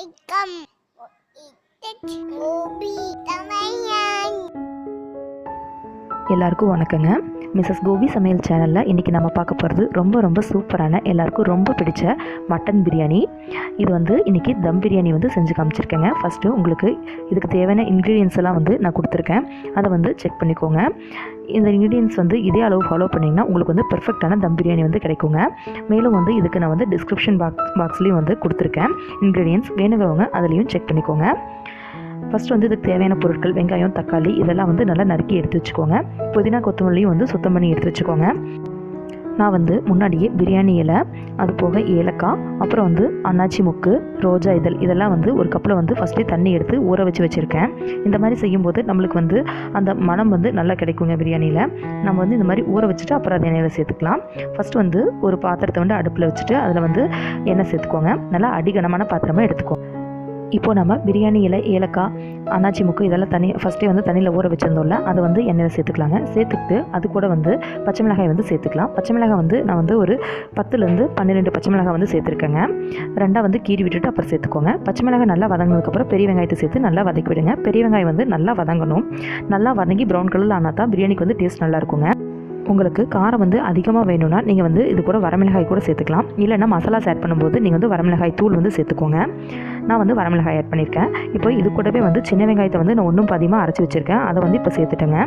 Icam Gopi தமையன். எல்லாருக்கும் வணக்கங்க. மிஸ்ஸஸ் கோபி சமையல் சேனலில் இன்றைக்கி நம்ம பார்க்க போகிறது ரொம்ப சூப்பரான எல்லாருக்கும் ரொம்ப பிடிச்ச மட்டன் பிரியாணி. இது வந்து இன்றைக்கி தம் பிரியாணி வந்து செஞ்சு காமிச்சிருக்கேங்க. ஃபஸ்ட்டு உங்களுக்கு இதுக்கு தேவையான இன்க்ரீடியன்ஸ் எல்லாம் வந்து நான் கொடுத்துருக்கேன், அதை வந்து செக் பண்ணிக்கோங்க. இந்த இன்க்ரீடியன்ஸ் வந்து இதே அளவு ஃபாலோ பண்ணிங்கன்னா உங்களுக்கு வந்து பெர்ஃபெக்டான தம் பிரியாணி வந்து கிடைக்குங்க. மேலும் வந்து இதுக்கு நான் வந்து டிஸ்கிரிப்ஷன் பாக்ஸ்லேயும் வந்து கொடுத்துருக்கேன் இன்க்ரீடியன்ஸ், வேணுங்கிறவங்க அதுலேயும் செக் பண்ணிக்கோங்க. ஃபஸ்ட்டு வந்து இதுக்கு தேவையான பொருட்கள் வெங்காயம், தக்காளி இதெல்லாம் வந்து நல்லா நறுக்கி எடுத்து வச்சுக்கோங்க. புதினா கொத்தமல்லியும் வந்து சுத்தம் பண்ணி எடுத்து வச்சுக்கோங்க. நான் வந்து முன்னாடியே பிரியாணி இலை, அது போக ஏலக்காய், அப்புறம் வந்து அன்னாச்சி முக்கு, ரோஜா இதெல்லாம் வந்து ஒரு கப்பில் வந்து ஃபஸ்ட்டே தண்ணி எடுத்து ஊற வச்சுருக்கேன். இந்த மாதிரி செய்யும்போது நம்மளுக்கு வந்து அந்த மனம் வந்து நல்லா கிடைக்குங்க பிரியாணியில். நம்ம வந்து இந்த மாதிரி ஊற வச்சுட்டு அப்புறம் அது எண்ணெயில் சேர்த்துக்கலாம். ஃபஸ்ட்டு வந்து ஒரு பாத்திரத்தை வந்து அடுப்பில் வச்சுட்டு அதில் வந்து எண்ணெய் சேர்த்துக்கோங்க. நல்லா அடிகனமான பாத்திரமாக எடுத்துக்கோங்க. இப்போது நம்ம பிரியாணி இலை, ஏலக்காய், அன்னாச்சி முக்கு இதெல்லாம் ஃபஸ்ட்டே வந்து தண்ணியில் ஊற வச்சுருந்தோம்ல, அதை வந்து எண்ணெயில் சேர்த்துக்கலாங்க. சேர்த்துக்கிட்டு அது கூட வந்து பச்சை மிளகாய் வந்து சேர்த்துக்கலாம். பச்சை மிளகாய் வந்து நான் வந்து ஒரு 10லேருந்து 12 பச்சை மிளகாய் வந்து சேர்த்துருக்கேங்க. ரெண்டாக வந்து கீறி விட்டுட்டு அப்புறம் சேர்த்துக்கோங்க. பச்சை மிளகாய் நல்லா வதங்கினதுக்கப்புறம் பெரிய வெங்காயத்தை சேர்த்து நல்லா வதக்கி விடுங்க. பெரிய வெங்காயம் வந்து நல்லா வதங்கணும். நல்லா வதங்கி ப்ரௌன் கலரில் ஆனால் தான் பிரியாணிக்கு வந்து டேஸ்ட் நல்லாயிருக்குங்க. உங்களுக்கு காரம் வந்து அதிகமாக வேணும்னா நீங்கள் வந்து இது கூட வரமிளகாய் கூட சேர்த்துக்கலாம். இல்லைன்னா மசாலாஸ் ஆட் பண்ணும்போது நீங்கள் வந்து வரமிளகாய் தூள் வந்து சேர்த்துக்கோங்க. நான் வந்து வரமிளகாய் ஆட் பண்ணியிருக்கேன். இப்போ இது கூடவே வந்து சின்ன வெங்காயத்தை வந்து நான் ஒன்றும் பாதியமாக அரைச்சி வச்சுருக்கேன், அதை வந்து இப்போ சேர்த்துட்டேங்க.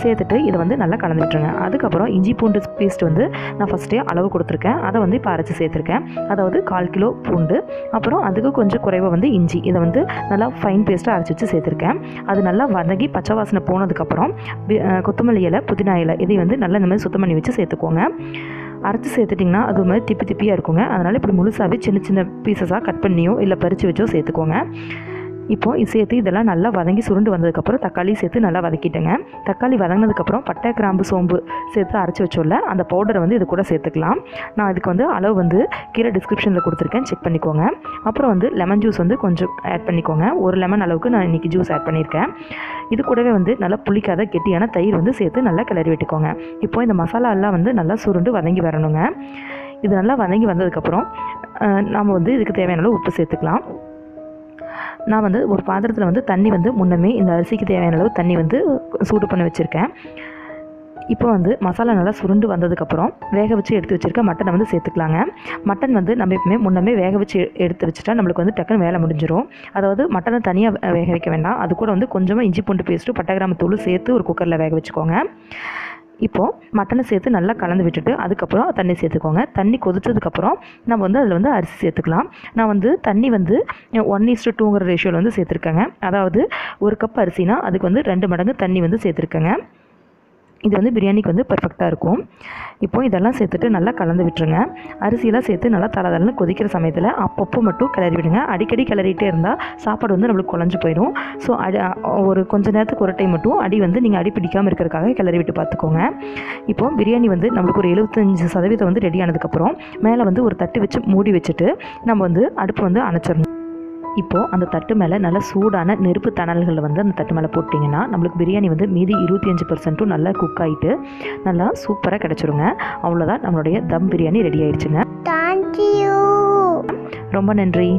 சேர்த்துட்டு இதை வந்து நல்லா கலந்து விட்டுருங்க. அதுக்கப்புறம் இஞ்சி பூண்டு பேஸ்ட் வந்து நான் ஃபஸ்ட்டே அளவு கொடுத்துருக்கேன், அதை வந்து இப்போ அரைச்சி சேர்த்துருக்கேன். அதாவது 1/4 கிலோ பூண்டு, அப்புறம் அதுக்கு கொஞ்சம் குறைவாக வந்து இஞ்சி, இதை வந்து நல்லா ஃபைன் பேஸ்ட்டாக அரைச்சி வச்சு சேர்த்துருக்கேன். அது நல்லா வதங்கி பச்சை வாசனை போனதுக்கப்புறம் கொத்தமல்லி இலை, புதினா இலை இதை வந்து நல்லா இந்த மாதிரி சுத்தம் பண்ணி வச்சு சேர்த்துக்கோங்க. அரைச்சி சேர்த்துட்டிங்கன்னா அது மாதிரி திப்பியாக இருக்குங்க. அதனால் இப்படி முழுசாகவே சின்ன பீசஸாக கட் பண்ணியோ இல்லை பறித்து வச்சோ சேர்த்துக்கோங்க. இப்போது இது சேர்த்து இதெல்லாம் நல்லா வதங்கி சுருண்டு வந்ததுக்கப்புறம் தக்காளி சேர்த்து நல்லா வதக்கிட்டேங்க. தக்காளி வதங்கினதுக்கப்புறம் பட்டை, கிராம்பு, சோம்பு சேர்த்து அரைச்சி வச்சோல்ல அந்த பவுடரை வந்து இது கூட சேர்த்துக்கலாம். நான் இதுக்கு வந்து அளவு வந்து கீழே டிஸ்கிரிப்ஷனில் கொடுத்துருக்கேன், செக் பண்ணிக்கோங்க. அப்புறம் வந்து லெமன் ஜூஸ் வந்து கொஞ்சம் ஆட் பண்ணிக்கோங்க. ஒரு லெமன் அளவுக்கு நான் இன்றைக்கி ஜூஸ் ஆட் பண்ணியிருக்கேன். இது கூடவே வந்து நல்லா புளிக்காத கெட்டியான தயிர் வந்து சேர்த்து நல்லா கிளறி விட்டுக்கோங்க. இப்போது இந்த மசாலா எல்லாம் வந்து நல்லா சுருண்டு வதங்கி வரணுங்க. இது நல்லா வதங்கி வந்ததுக்கப்புறம் நம்ம வந்து இதுக்கு தேவையான அளவு உப்பு சேர்த்துக்கலாம். நான் வந்து ஒரு பாத்திரத்தில் வந்து தண்ணி வந்து முன்னமே இந்த அரிசிக்கு தேவையான அளவு தண்ணி வந்து சூடு பண்ணி வச்சுருக்கேன். இப்போ வந்து மசாலா நல்லா சுருண்டு வந்ததுக்கப்புறம் வேக வச்சு எடுத்து வச்சுருக்க மட்டனை வந்து சேர்த்துக்கலாங்க. மட்டன் வந்து நம்ம எப்பவுமே முன்னமே வேக வச்சு எடுத்து வச்சுட்டா நம்மளுக்கு வந்து டக்குன்னு வேலை முடிஞ்சிடும். அதாவது மட்டனை தனியாக வேக வைக்க வேண்டாம். அது கூட வந்து கொஞ்சமாக இஞ்சி பூண்டு பேஸ்ட்டு, பட்டை, கிராம்பு தூள் சேர்த்து ஒரு குக்கரில் வேக வச்சுக்கோங்க. இப்போது மட்டனை சேர்த்து நல்லா கலந்து விட்டுட்டு அதுக்கப்புறம் தண்ணி சேர்த்துக்கோங்க. தண்ணி கொதிச்சதுக்கப்புறம் நம்ம வந்து அதில் வந்து அரிசி சேர்த்துக்கலாம். நான் வந்து தண்ணி வந்து 1:2ங்கிற ரேஷியோவில் வந்து சேர்த்துருக்கேங்க. அதாவது ஒரு கப் அரிசினா அதுக்கு வந்து 2 மடங்கு தண்ணி வந்து சேர்த்துருக்கேங்க. இது வந்து பிரியாணிக்கு வந்து பர்ஃபெக்டாக இருக்கும். இப்போது இதெல்லாம் சேர்த்துட்டு நல்லா கலந்து விட்டுருங்க. அரிசியெல்லாம் சேர்த்து நல்லா தளதளன்னு கொதிக்கிற சமயத்தில் அப்பப்போ மட்டும் கிளறி விடுங்க. அடிக்கடி கிளறிட்டே இருந்தால் சாப்பாடு வந்து நம்மளுக்கு குழஞ்சி போயிடும். ஸோ ஒரு கொஞ்சம் நேரத்துக்கு ஒரு டைம் மட்டும் அடி வந்து நீங்கள் அடி பிடிக்காமல் இருக்கிறதுக்காக கிளறி விட்டு பார்த்துக்கோங்க. இப்போது பிரியாணி வந்து நம்மளுக்கு ஒரு 75% வந்து ரெடி ஆனதுக்கப்புறம் மேலே வந்து ஒரு தட்டு வச்சு மூடி வச்சுட்டு நம்ம வந்து அடுப்பு வந்து அணைச்சிடணும். இப்போது அந்த தட்டு மேலே நல்ல சூடான நெருப்பு தணல்களில் வந்து அந்த தட்டு மேலே போட்டிங்கன்னா நம்மளுக்கு பிரியாணி வந்து மீதி 25% நல்லா குக் ஆகிட்டு நல்லா சூப்பராக கிடச்சிருங்க. அவ்வளோதான், நம்மளுடைய தம் பிரியாணி ரெடி ஆயிடுச்சுங்க. தேங்க்யூ. ரொம்ப நன்றி.